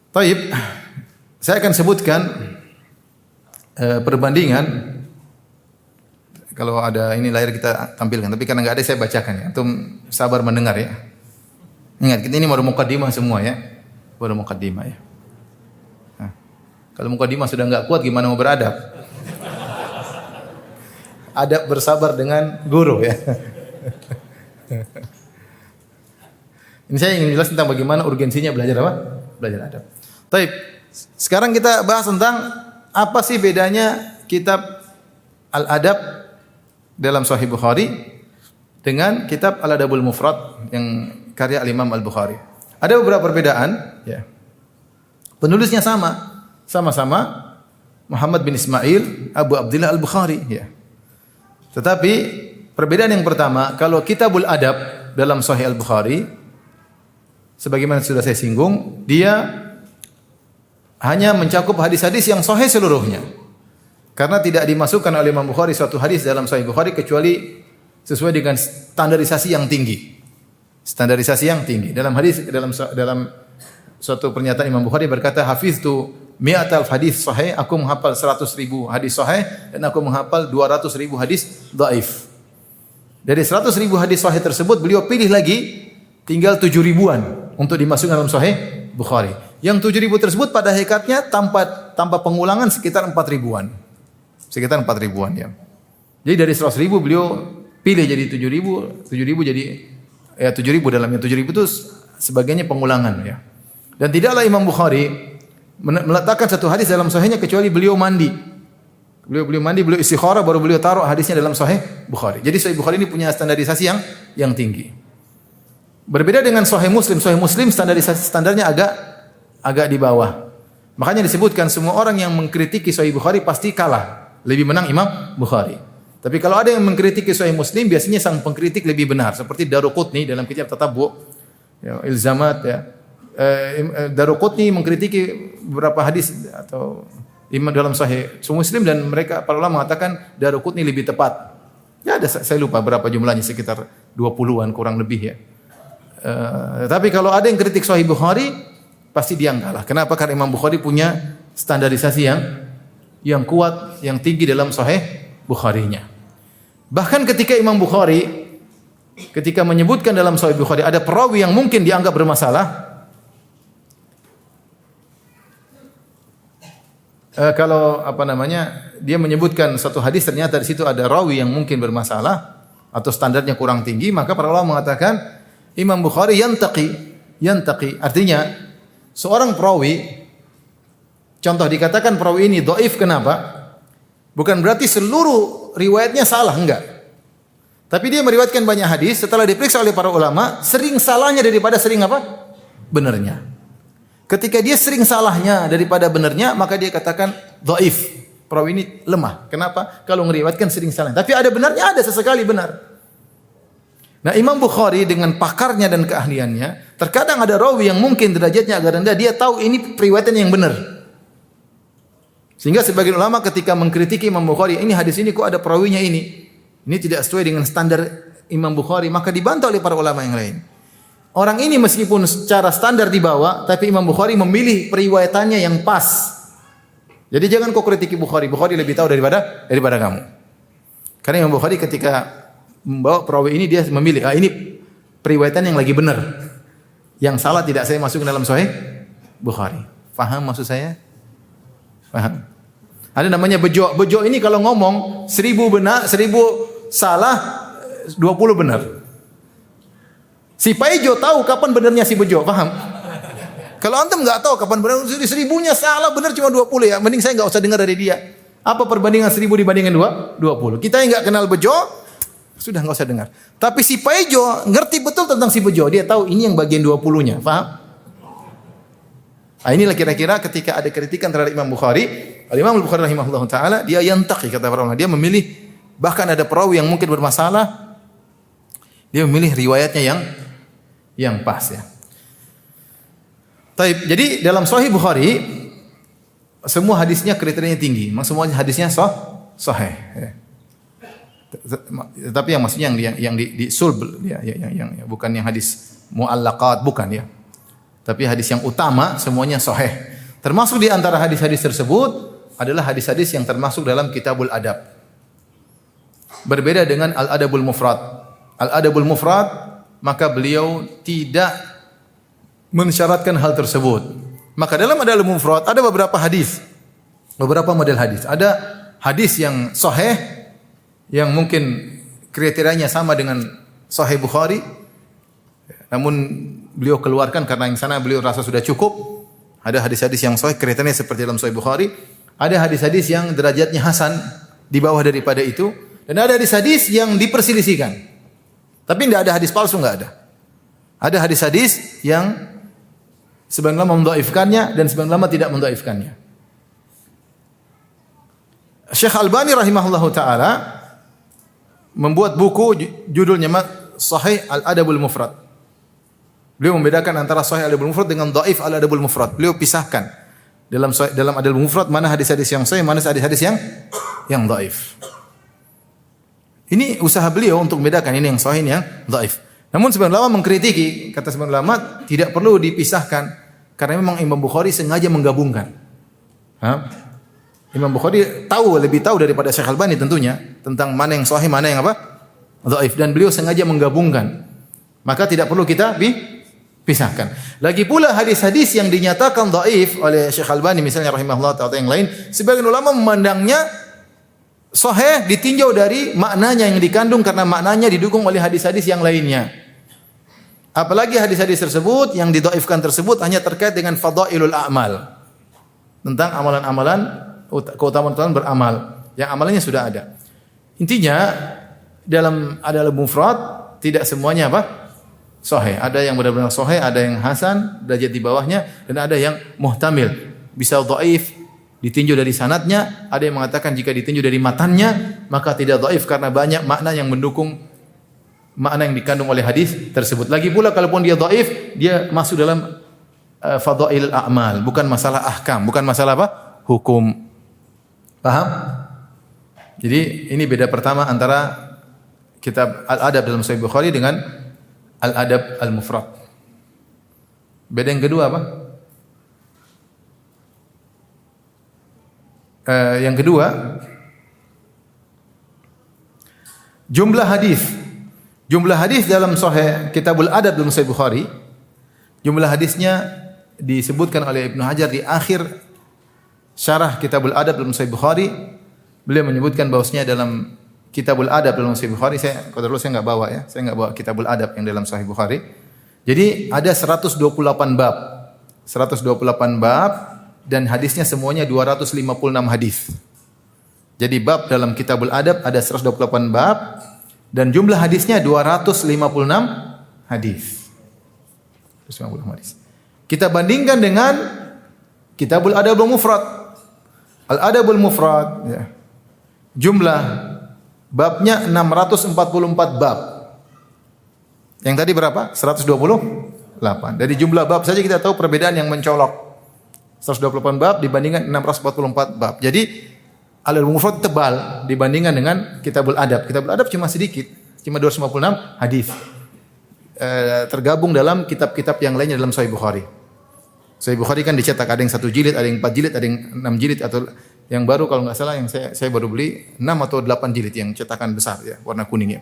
Baik, saya akan sebutkan perbandingan. Kalau ada ini layar kita tampilkan, tapi karena nggak ada saya bacakan, ya. Antum sabar mendengar, ya. Ingat, ini baru mukaddimah semua, ya. Baru mukaddimah, ya. Nah, kalau mukaddimah sudah nggak kuat, gimana mau beradab? Adab bersabar dengan guru, ya. Ini saya ingin jelas tentang bagaimana urgensinya belajar apa? Belajar adab. Baik, sekarang kita bahas tentang apa sih bedanya kitab Al-Adab dalam Sahih Bukhari dengan kitab Al-Adabul Mufrad yang karya Al-Imam Al-Bukhari. Ada beberapa perbedaan, ya. Penulisnya sama-sama Muhammad bin Ismail Abu Abdullah Al-Bukhari, ya. Tetapi perbedaan yang pertama, kalau Kitabul Adab dalam Sahih Al-Bukhari, sebagaimana sudah saya singgung, dia hanya mencakup hadis-hadis yang sahih seluruhnya. Karena tidak dimasukkan oleh Imam Bukhari suatu hadis dalam Sahih Bukhari kecuali sesuai dengan standarisasi yang tinggi. Standarisasi yang tinggi. Dalam suatu pernyataan Imam Bukhari berkata, hafiztu mi'atal hadis sahih, aku menghafal 100.000 hadis sahih dan aku menghafal 200.000 hadis dhaif. Dari 100.000 hadis sahih tersebut beliau pilih lagi tinggal 7.000-an untuk dimasukkan dalam Sahih Bukhari. Yang 7.000 tersebut pada hakikatnya tanpa pengulangan sekitar 4.000-an. Sekitar 4.000-an, ya. Jadi dari 100.000 beliau pilih jadi 7.000 jadi 7.000, dalamnya 7.000 itu sebagainya pengulangan, ya. Dan tidaklah Imam Bukhari meletakkan satu hadis dalam sahihnya kecuali beliau mandi. Beliau mandi, beliau istikharah, baru beliau taruh hadisnya dalam Sahih Bukhari. Jadi Sahih Bukhari ini punya standarisasi yang tinggi. Berbeda dengan Sahih Muslim. Sahih Muslim standarnya agak di bawah. Makanya disebutkan semua orang yang mengkritiki Sahih Bukhari pasti kalah, lebih menang Imam Bukhari. Tapi kalau ada yang mengkritiki Sahih Muslim, biasanya sang pengkritik lebih benar. Seperti Daruqutni dalam kitab Tatabbu', ya, Ilzamat, ya. Daruqutni mengkritiki beberapa hadis atau imam dalam Sahih Muslim, dan mereka para ulama mengatakan Daruqutni lebih tepat Ya ada, saya lupa berapa jumlahnya, sekitar 20-an kurang lebih ya. Tapi kalau ada yang kritik Sahih Bukhari, pasti dia enggak lah. Kenapa? Karena Imam Bukhari punya standarisasi yang kuat, yang tinggi dalam Sahih Bukharinya. Bahkan ketika Imam Bukhari ketika menyebutkan dalam Sahih Bukhari ada perawi yang mungkin dianggap bermasalah, kalau dia menyebutkan satu hadis ternyata di situ ada rawi yang mungkin bermasalah atau standarnya kurang tinggi, maka para ulama mengatakan Imam Bukhari yantaqi artinya seorang perawi, contoh dikatakan perawi ini dhaif, kenapa? Bukan berarti seluruh riwayatnya salah, enggak. Tapi dia meriwayatkan banyak hadis, setelah diperiksa oleh para ulama, sering salahnya daripada sering benarnya. Ketika dia sering salahnya daripada benarnya, maka dia katakan dhaif. Perawi ini lemah. Kenapa? Kalau ngeriwayatkan sering salah. Tapi ada benarnya, ada sesekali benar. Nah, Imam Bukhari dengan pakarnya dan keahliannya, terkadang ada rawi yang mungkin derajatnya agak rendah, dia tahu ini periwayatan yang benar. Sehingga sebagian ulama ketika mengkritiki Imam Bukhari, ini hadis ini kok ada perawinya ini tidak sesuai dengan standar Imam Bukhari, maka dibantah oleh para ulama yang lain. Orang ini meskipun secara standar di bawah, tapi Imam Bukhari memilih periwayatannya yang pas. Jadi jangan kau kritiki Bukhari. Bukhari lebih tahu daripada kamu. Karena Imam Bukhari ketika membawa perawi ini, dia memilih, ini periwayatan yang lagi benar. Yang salah tidak saya masuk dalam Sahih Bukhari. Faham maksud saya? Paham? Ada namanya bejo. Bejo ini kalau ngomong 1000 benar, 1000 salah, 20 benar. Si Paijo tahu kapan benarnya si Bejo, paham? Kalau antum enggak tahu kapan benar, 1000-nya salah, benar cuma 20 ya. Mending saya enggak usah dengar dari dia. Apa perbandingan 1000 dibandingkan 20? Kita yang enggak kenal Bejo, sudah enggak usah dengar. Tapi si Paijo ngerti betul tentang si Bejo. Dia tahu ini yang bagian 20-nya, paham? Nah, inilah kira-kira ketika ada kritikan terhadap Imam Bukhari, Imam Bukhari rahimahullah taala, dia yantaqi, kata para ulama, dia memilih, bahkan ada perawi yang mungkin bermasalah, dia memilih riwayatnya yang pas ya. Taib. Jadi dalam Sahih Bukhari semua hadisnya kriterianya tinggi, semua hadisnya sahih. Ya. Tapi yang maksudnya yang di sulb ya, yang bukan yang hadis muallaqat, bukan ya. Tapi hadis yang utama semuanya sahih. Termasuk di antara hadis-hadis tersebut adalah hadis-hadis yang termasuk dalam Kitabul Adab. Berbeda dengan Al-Adabul Mufrad. Al-Adabul Mufrad maka beliau tidak mensyaratkan hal tersebut. Maka dalam Adabul Mufrad ada beberapa hadis, beberapa model hadis. Ada hadis yang sahih yang mungkin kriterianya sama dengan Sahih Bukhari, namun beliau keluarkan karena yang sana beliau rasa sudah cukup. Ada hadis-hadis yang sahih kriterianya seperti dalam Sahih Bukhari. Ada hadis-hadis yang derajatnya hasan di bawah daripada itu, dan ada hadis-hadis yang diperselisihkan. Tapi tidak ada hadis palsu, enggak ada. Ada hadis-hadis yang sebagian ulama mendhaifkannya dan sebagian ulama tidak mendhaifkannya. Syekh Albani rahimahullahu taala membuat buku judulnya Sahih Al-Adabul Mufrad. Beliau membedakan antara Sahih Al-Adabul Mufrad dengan Dhaif Al-Adabul Mufrad. Beliau pisahkan dalam Adabul Mufrad mana hadis-hadis yang sahih, mana hadis-hadis yang dhaif. Ini usaha beliau untuk membedakan ini yang sahih, ini yang dhaif. Namun sebagian ulama mengkritiki, kata sebagian ulama tidak perlu dipisahkan karena memang Imam Bukhari sengaja menggabungkan. Imam Bukhari lebih tahu daripada Syekh Albani tentunya tentang mana yang sahih, mana yang dhaif, dan beliau sengaja menggabungkan. Maka tidak perlu kita pisahkan. Lagi pula hadis-hadis yang dinyatakan dhaif oleh Syekh Albani misalnya rahimahullah atau yang lain, sebagian ulama memandangnya sahih ditinjau dari maknanya yang dikandung karena maknanya didukung oleh hadis-hadis yang lainnya. Apalagi hadis-hadis tersebut yang didhaifkan tersebut hanya terkait dengan fadailul a'mal. Tentang amalan-amalan, keutamaan beramal. Yang amalannya sudah ada. Intinya dalam adalah mufrad tidak semuanya sahih. Ada yang benar-benar sahih, ada yang hasan, derajat di bawahnya, dan ada yang muhtamil. Bisa dhaif ditinjau dari sanadnya, ada yang mengatakan jika ditinjau dari matannya maka tidak dhaif karena banyak makna yang mendukung makna yang dikandung oleh hadis tersebut. Lagi pula kalaupun dia dhaif, dia masuk dalam fadail a'mal, bukan masalah ahkam, bukan masalah hukum. Paham? Jadi ini beda pertama antara kitab Al-Adab dalam Sahih Bukhari dengan Al-Adab Al-Mufrad. Beda yang kedua apa? Yang kedua, jumlah hadis. Jumlah hadis dalam Sahih Kitabul Adab dalam Sahih Bukhari, jumlah hadisnya disebutkan oleh Ibnu Hajar di akhir syarah Kitabul Adab dalam Sahih Bukhari. Beliau menyebutkan bahwasanya dalam Kitabul Adab dalam Sahih Bukhari, saya enggak bawa ya. Saya enggak bawa Kitabul Adab yang dalam Sahih Bukhari. Jadi ada 128 bab. 128 bab dan hadisnya semuanya 256 hadis. Jadi bab dalam Kitabul Adab ada 128 bab dan jumlah hadisnya 256 hadis. 256 hadis. Kita bandingkan dengan Kitabul Adabul Mufrad. Al-Adabul Mufrad ya. Jumlah babnya 644 bab. Yang tadi berapa? 128. Dari jumlah bab saja kita tahu perbedaan yang mencolok. 128 bab dibandingkan 644 bab. Jadi Al-Adabul Mufrad tebal dibandingkan dengan Kitabul Adab. Kitabul Adab cuma sedikit, cuma 256 hadis. Tergabung dalam kitab-kitab yang lainnya dalam Sahih Bukhari. Sahih Bukhari kan dicetak ada yang 1 jilid, ada yang 4 jilid, ada yang 6 jilid atau yang baru kalau enggak salah yang saya baru beli 6 atau 8 jilid yang cetakan besar ya, warna kuning ya.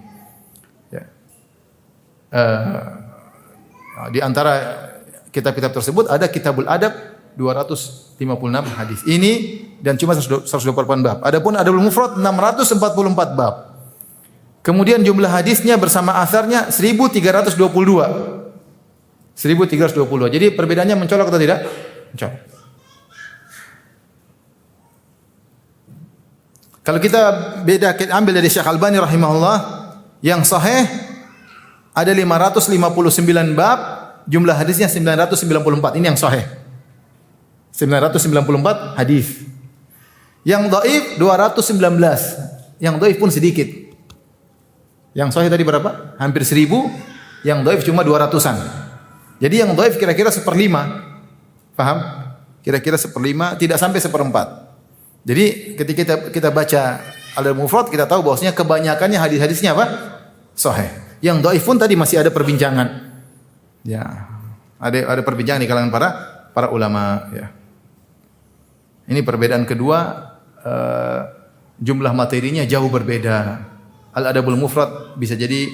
Di antara kitab-kitab tersebut ada Kitabul Adab 256 hadis. Ini dan cuma 128 bab. Adapun Adabul Mufrad 644 bab. Kemudian jumlah hadisnya bersama asarnya 1322. 1322. Jadi perbedaannya mencolok atau tidak? Mencolok. Kalau kita ambil dari Syekh Albani rahimahullah, yang sahih ada 559 bab, jumlah hadisnya 994. Ini yang sahih. 994 hadis. Yang dhaif 219. Yang dhaif pun sedikit. Yang sahih tadi berapa? Hampir 1000. Yang dhaif cuma 200-an. Jadi yang dhaif kira-kira 1/5. Paham? Kira-kira 1/5, tidak sampai 1/4. Jadi ketika kita baca Al-Adabul Mufrad, kita tahu bahwasanya kebanyakannya hadis-hadisnya apa? Sahih. Yang dhaif pun tadi masih ada perbincangan. Ya. Ada perbincangan di kalangan para ulama ya. Ini perbedaan kedua, jumlah materinya jauh berbeda. Al-Adabul Mufrad bisa jadi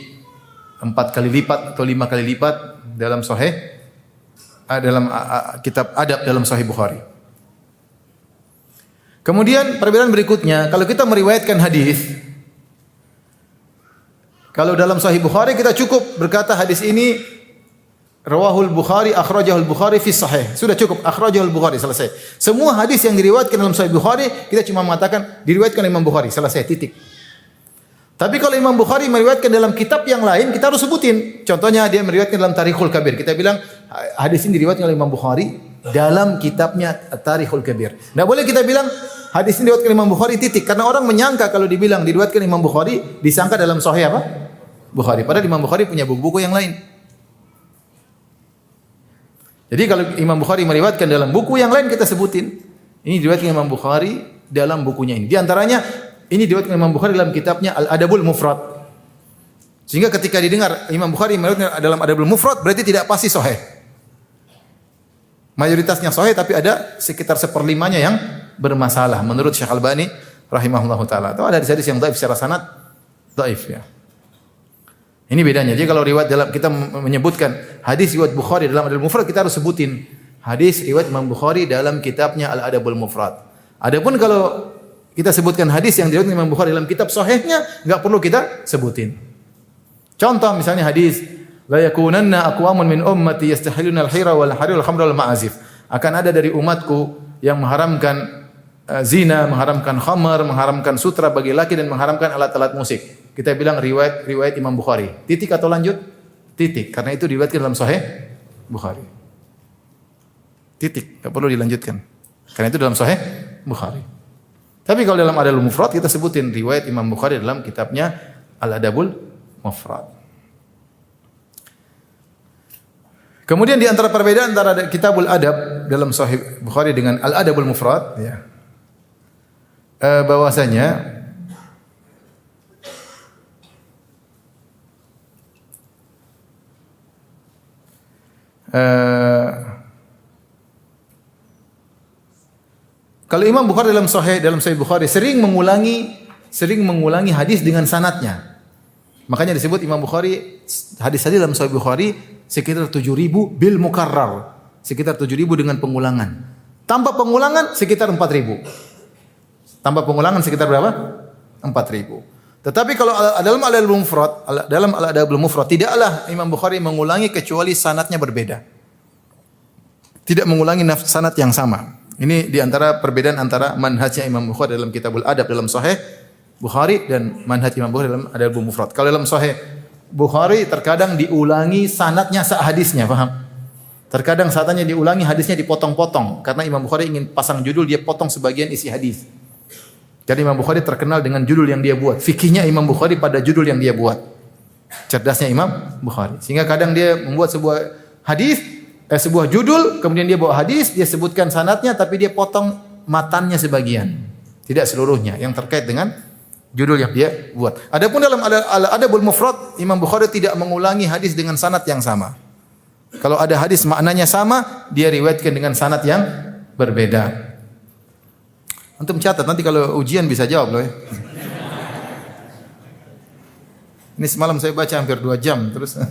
4 kali lipat atau 5 kali lipat dalam Sahih, dalam kitab Adab dalam Sahih Bukhari. Kemudian perbedaan berikutnya, kalau kita meriwayatkan hadis, kalau dalam Sahih Bukhari kita cukup berkata hadis ini rawahul Bukhari, akhrajahul Bukhari fi sahih. Sudah cukup, akhrajahul Bukhari, selesai. Semua hadis yang diriwayatkan dalam Sahih Bukhari, kita cuma mengatakan diriwayatkan Imam Bukhari, selesai, titik. Tapi kalau Imam Bukhari meriwayatkan dalam kitab yang lain, kita harus sebutin. Contohnya dia meriwayatkan dalam Tarikhul Kabir. Kita bilang hadis ini diriwayatkan oleh Imam Bukhari dalam kitabnya Tarikhul Kabir. Tidak boleh kita bilang hadis ini diriwayatkan Imam Bukhari, titik. Karena orang menyangka kalau dibilang diriwayatkan Imam Bukhari, disangka dalam Sahih apa? Bukhari. Padahal Imam Bukhari punya buku-buku yang lain. Jadi kalau Imam Bukhari meriwayatkan dalam buku yang lain, kita sebutin. Ini diriwayatkan Imam Bukhari dalam bukunya ini. Di antaranya ini diriwayatkan Imam Bukhari dalam kitabnya Al-Adabul Mufrad. Sehingga ketika didengar Imam Bukhari meriwayatkan dalam Adabul Mufrad, berarti tidak pasti sahih. Mayoritasnya sahih, tapi ada sekitar 1/5-nya yang bermasalah menurut Syekh Albani rahimahullahu taala. Atau ada hadis yang dhaif secara sanad, dhaif ya. Ini bedanya. Jadi kalau riwayat dalam kita menyebutkan hadis riwayat Bukhari dalam Adabul Mufrad, kita harus sebutin hadis riwayat Imam Bukhari dalam kitabnya Al-Adabul Mufrad. Adapun kalau kita sebutkan hadis yang diriwayatkan Imam Bukhari dalam kitab sahihnya, enggak perlu kita sebutin. Contoh misalnya hadis la yakunanna aqwamun min ummati yastahiluna al-hira wal harir wal khamra wal ma'azif. Akan ada dari umatku yang mengharamkan zina, mengharamkan khamar, mengharamkan sutra bagi laki dan mengharamkan alat-alat musik. Kita bilang riwayat Imam Bukhari. Titik atau lanjut? Titik. Karena itu diriwayatkan dalam Sahih Bukhari. Titik. Tidak perlu dilanjutkan. Karena itu dalam Sahih Bukhari. Tapi kalau dalam Adabul Mufrad kita sebutin riwayat Imam Bukhari dalam kitabnya Al-Adabul Mufrad. Kemudian di antara perbedaan antara Kitabul Adab dalam Sahih Bukhari dengan Al-Adabul Mufrad, ya, bahwasanya Kalau Imam Bukhari dalam Sahih Bukhari sering mengulangi hadis dengan sanadnya. Makanya disebut Imam Bukhari hadis-hadis dalam Sahih Bukhari sekitar 7.000 bil mukarrar, sekitar 7.000 dengan pengulangan. Tanpa pengulangan sekitar 4.000. Tanpa pengulangan sekitar berapa? 4.000. Tetapi kalau dalam Al-Adabul Mufrad tidaklah Imam Bukhari mengulangi kecuali sanadnya berbeda. Tidak mengulangi sanad yang sama. Ini di antara perbedaan antara manhajnya Imam Bukhari dalam Kitabul Adab dalam Sahih Bukhari dan manhaj Imam Bukhari dalam Adabul Mufrad. Kalau dalam Sahih Bukhari terkadang diulangi sanadnya hadisnya, paham? Terkadang sanadnya diulangi, hadisnya dipotong-potong karena Imam Bukhari ingin pasang judul, dia potong sebagian isi hadis. Jadi Imam Bukhari terkenal dengan judul yang dia buat. Fikihnya Imam Bukhari pada judul yang dia buat. Cerdasnya Imam Bukhari. Sehingga kadang dia membuat sebuah hadis, sebuah judul, kemudian dia bawa hadis, dia sebutkan sanadnya, tapi dia potong matannya sebagian, tidak seluruhnya yang terkait dengan judul yang dia buat. Adapun dalam Al-Adabul Mufrad, Imam Bukhari tidak mengulangi hadis dengan sanad yang sama. Kalau ada hadis maknanya sama, dia riwayatkan dengan sanad yang berbeda. Antum catat nanti kalau ujian bisa jawab loh ya. Ini semalam saya baca hampir 2 jam terus.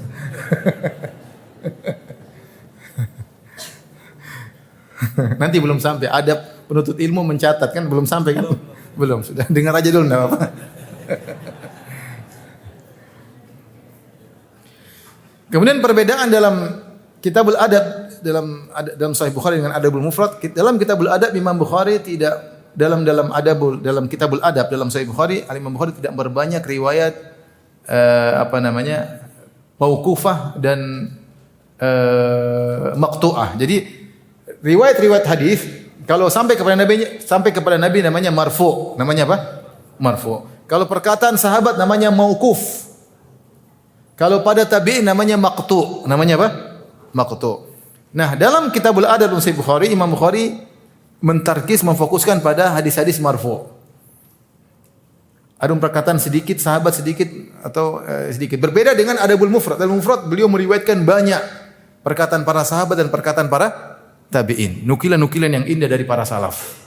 Nanti belum sampai, adab penuntut ilmu mencatat kan belum sampai kan? Belum, sudah dengar aja dulu enggak apa-apa. Kemudian perbedaan dalam Kitabul Adab dalam Sahih Bukhari dengan Adabul Mufrad. Dalam Kitabul Adab Imam Bukhari tidak dalam Kitabul Adab dalam Sahih Bukhari, Imam Bukhari tidak berbanyak riwayat mauqufah dan maqtu'ah. Jadi riwayat hadis kalau sampai kepada Nabi namanya marfu. Namanya apa? Marfu. Kalau perkataan sahabat namanya mauquf. Kalau pada tabi'in namanya maqtu'. Namanya apa? Maqtu'. Nah, dalam Kitabul Adab Sahih Bukhari, Imam Bukhari memfokuskan pada hadis-hadis marfu'. Ada perkataan sedikit, sahabat sedikit atau sedikit. Berbeda dengan Adabul Mufrad. Adabul Mufrad beliau meriwayatkan banyak perkataan para sahabat dan perkataan para tabi'in. Nukilan-nukilan yang indah dari para salaf.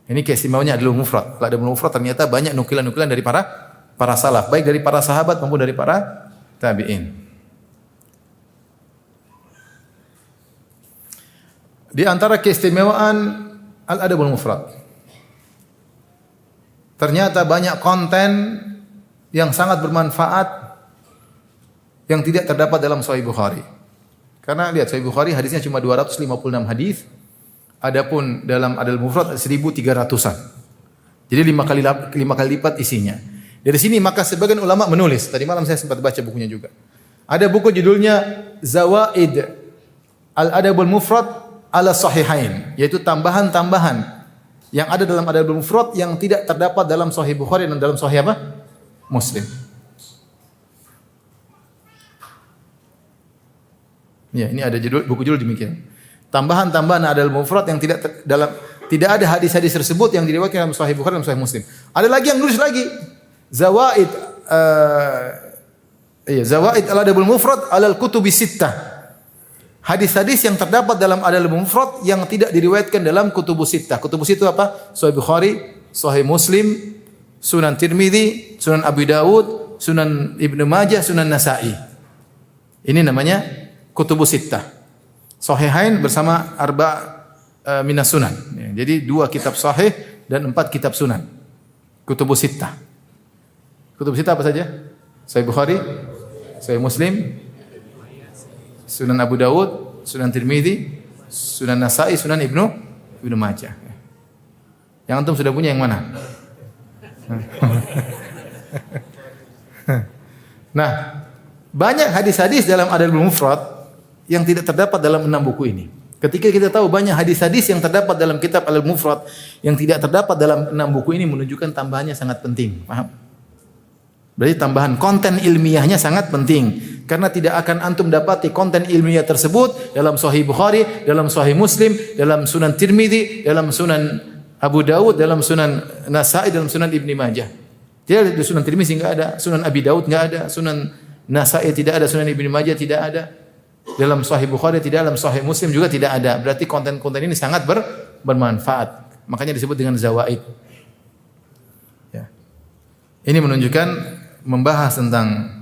Ini keistimewaannya Adabul Mufrad. Adabul Mufrad ternyata banyak nukilan-nukilan dari para salaf, baik dari para sahabat maupun dari para tabi'in. Di antara keistimewaan Al-Adabul Mufrad, ternyata banyak konten yang sangat bermanfaat yang tidak terdapat dalam Sahih Bukhari. Karena lihat Sahih Bukhari hadisnya cuma 256 hadis, adapun dalam Adabul Mufrad 1.300-an. Jadi 5 kali lipat isinya. Dari sini maka sebagian ulama menulis. Tadi malam saya sempat baca bukunya juga. Ada buku judulnya Zawaid Al-Adabul Mufrad ala Sahihain, yaitu tambahan-tambahan yang ada dalam Adabul Mufrad yang tidak terdapat dalam Sahih Bukhari dan dalam Sahih apa? Muslim. Ya, ini ada buku judul demikian. Tambahan-tambahan Adabul Mufrad yang tidak ada hadis-hadis tersebut yang diriwayatkan dalam Sahih Bukhari dan Sahih Muslim. Ada lagi yang nulis lagi Zawaid al-Adabul Mufrad ala al-Kutubis Sittah. Hadis-hadis yang terdapat dalam Adabul Mufrad yang tidak diriwayatkan dalam Kutubus Sittah. Kutubus itu apa? Sahih Bukhari, Sahih Muslim, Sunan Tirmidzi, Sunan Abu Dawud, Sunan Ibnu Majah, Sunan Nasa'i. Ini namanya Kutubus Sittah. Sahihain bersama minas sunan. Jadi 2 kitab sahih dan 4 kitab sunan. Kutubus Sittah. Kutubus Sittah apa saja? Sahih Bukhari, Sahih Muslim, Sunan Abu Dawud, Sunan Tirmidzi, Sunan Nasa'i, Sunan Ibnu Majah. Yang antum sudah punya yang mana? Nah, banyak hadis-hadis dalam Adabul Mufrad yang tidak terdapat dalam 6 buku ini. Ketika kita tahu banyak hadis-hadis yang terdapat dalam kitab Adabul Mufrad yang tidak terdapat dalam 6 buku ini menunjukkan tambahannya sangat penting. Paham? Berarti tambahan konten ilmiahnya sangat penting. Karena tidak akan antum dapati konten ilmiah tersebut dalam Sahih Bukhari, dalam Sahih Muslim, dalam Sunan Tirmidzi, dalam Sunan Abu Dawud, dalam Sunan Nasa'i, dalam Sunan Ibnu Majah. Tidak ada Sunan Tirmidzi enggak ada, Sunan Abi Dawud enggak ada, Sunan Nasa'i tidak ada, Sunan Ibnu Majah tidak ada. Dalam Sahih Bukhari tidak, dalam Sahih Muslim juga tidak ada. Berarti konten-konten ini sangat bermanfaat. Makanya disebut dengan zawaid. Ya. Ini menunjukkan membahas tentang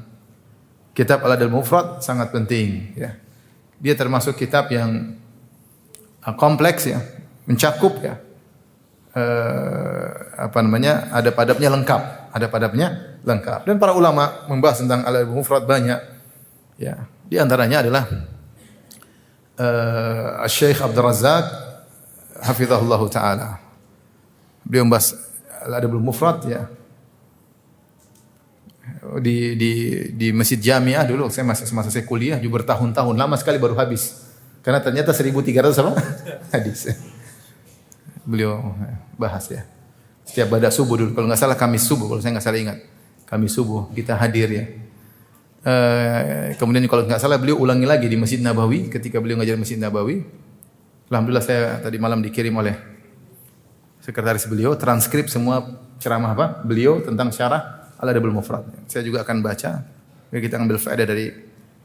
kitab Al-Adabul Mufrad sangat penting. Ya. Dia termasuk kitab yang kompleks ya, mencakup ya. Adab-adabnya lengkap, adab-adabnya lengkap. Dan para ulama membahas tentang Al-Adabul Mufrad banyak. Ya, di antaranya adalah Syekh Abdul Razak hafizahullah taala. Beliau membahas Al-Adabul Mufrad ya. Di Masjid Jamiah dulu semasa saya kuliah juga bertahun-tahun, lama sekali baru habis. Karena ternyata 1.300 apa? Hadis. Beliau bahas ya. Setiap pada subuh dulu, kalau nggak salah Kamis subuh, kalau saya nggak salah ingat. Kamis subuh kita hadir ya. Kemudian kalau nggak salah beliau ulangi lagi di Masjid Nabawi ketika beliau ngajar Masjid Nabawi. Alhamdulillah saya tadi malam dikirim oleh sekretaris beliau transkrip semua ceramah beliau tentang syarah Al-Adabul Mufrad. Saya juga akan baca. Kita ambil faedah dari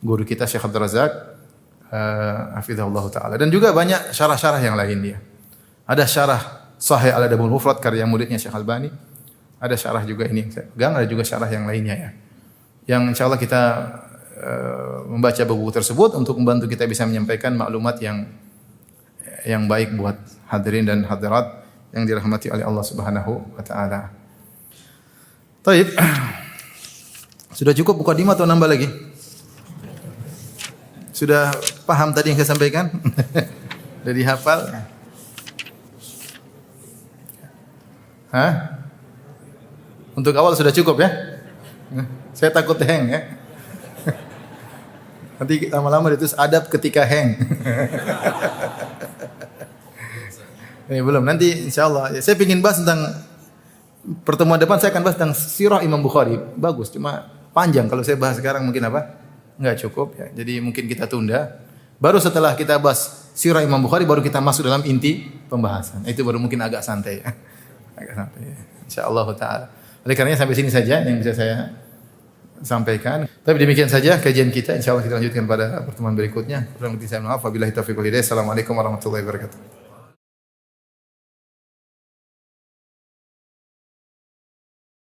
guru kita Syekh Abdul Razak hafizahullah taala, dan juga banyak syarah-syarah yang lain dia. Ada syarah Sahih Al-Adabul Mufrad karya muridnya Syekh Albani. Ada syarah juga ini saya pegang, ada juga syarah yang lainnya ya. Yang insyaallah kita membaca buku tersebut untuk membantu kita bisa menyampaikan maklumat yang baik buat hadirin dan hadirat yang dirahmati oleh Allah Subhanahu wa taala. Baik. Sudah cukup mukadimah atau nambah lagi? Sudah paham tadi yang saya sampaikan? Sudah dihafal? Hah? Untuk awal sudah cukup ya? Saya takut hang ya. Nanti lama-lama ditulis adab ketika hang. Ini belum, nanti insyaallah. Saya ingin bahas tentang pertemuan depan saya akan bahas tentang sirah Imam Bukhari. Bagus, cuma panjang kalau saya bahas sekarang mungkin enggak cukup ya. Jadi mungkin kita tunda. Baru setelah kita bahas sirah Imam Bukhari baru kita masuk dalam inti pembahasan. Itu baru mungkin agak santai ya. Agak santai. Ya. Insyaallah taala. Oleh karenanya sampai sini saja yang bisa saya sampaikan. Tapi demikian saja kajian kita. Insyaallah kita lanjutkan pada pertemuan berikutnya. Kurang lebih saya maaf. Wabillahi taufiq wal hidayah. Assalamualaikum warahmatullahi wabarakatuh.